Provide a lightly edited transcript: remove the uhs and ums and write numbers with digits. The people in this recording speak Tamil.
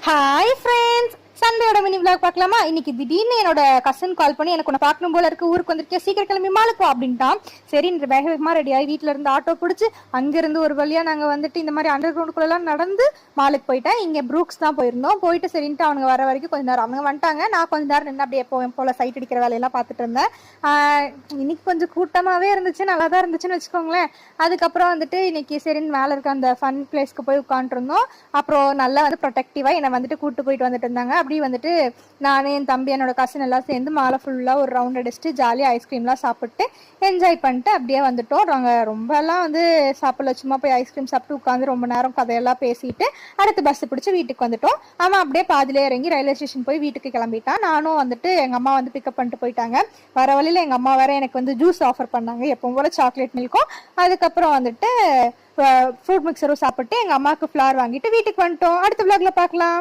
ஹாய் ஃப்ரெண்ட்ஸ், சண்டேயோட மினி விளாக் பார்க்கலாமா? இன்னைக்கு திடீர்னு என்னோட கசன் கால் பண்ணி எனக்கு உன்னை பார்க்கணும் போல இருக்கு, ஊருக்கு வந்திருக்கேன், சீக்கிரம் கிளம்பி மாலுக்கு வா அப்படின்ட்டான். சரி வேக வேகமா ரெடி ஆகி வீட்டுல இருந்து ஆட்டோ பிடிச்சி அங்கிருந்து ஒரு வழியா நாங்க வந்துட்டு இந்த மாதிரி அண்டர் கிரவுண்டுக்குள்ள எல்லாம் நடந்து மாலுக்கு போயிட்டேன். இங்க ப்ரூக்ஸ் தான் போயிருந்தோம். போயிட்டு சரின்ட்டு அவங்க வர வரைக்கும் கொஞ்ச நேரம் அவங்க வந்துட்டாங்க. நான் கொஞ்ச நேரம் நின்று அப்படியே எப்போ போல சைட் அடிக்கிற வேலையெல்லாம் பார்த்துட்டு இருந்தேன். இன்னைக்கு கொஞ்சம் கூட்டமாவே இருந்துச்சு, நல்லா தான் இருந்துச்சுன்னு வச்சுக்கோங்களேன். அதுக்கப்புறம் வந்துட்டு இன்னைக்கு சரின்னு மேலே இருக்க அந்த ஃபன் பிளேஸ்க்கு போய் உட்காந்துருந்தோம். அப்புறம் நல்லா வந்து ப்ரொடெக்டிவா என்னை வந்துட்டு கூட்டு போயிட்டு வந்துட்டு இருந்தாங்க. அப்படி வந்துட்டு நானே என் தம்பி என்னோட கசின் எல்லாம் சேர்ந்து மாலை ஃபுல்லாக ஒரு ரவுண்ட் அடிச்சுட்டு ஜாலியாக ஐஸ்கிரீம்லாம் சாப்பிட்டு என்ஜாய் பண்ணிட்டு அப்படியே வந்துட்டோம். நாங்கள் ரொம்பலாம் வந்து சாப்பிடல, சும்மா போய் ஐஸ்கிரீம் சாப்பிட்டு உட்காந்து ரொம்ப நேரம் கதையெல்லாம் பேசிட்டு அடுத்து பஸ் பிடிச்சி வீட்டுக்கு வந்துட்டோம். அவன் அப்படியே பாதிலே இறங்கி ரயில்வே ஸ்டேஷன் போய் வீட்டுக்கு கிளம்பிட்டான். நானும் வந்துட்டு எங்கள் அம்மா வந்து பிக்கப் பண்ணிட்டு போயிட்டாங்க. வர வழியில் எங்கள் அம்மா வேற எனக்கு வந்து ஜூஸ் ஆஃபர் பண்ணாங்க, எப்பவும் போல சாக்லேட் மில்க்கும். அதுக்கப்புறம் வந்துட்டு ஃப்ரூட் மிக்சரும் சாப்பிட்டு எங்கள் அம்மாவுக்கு ஃப்ளார் வாங்கிட்டு வீட்டுக்கு வந்துட்டோம். அடுத்த விளாக்ல பார்க்கலாம்.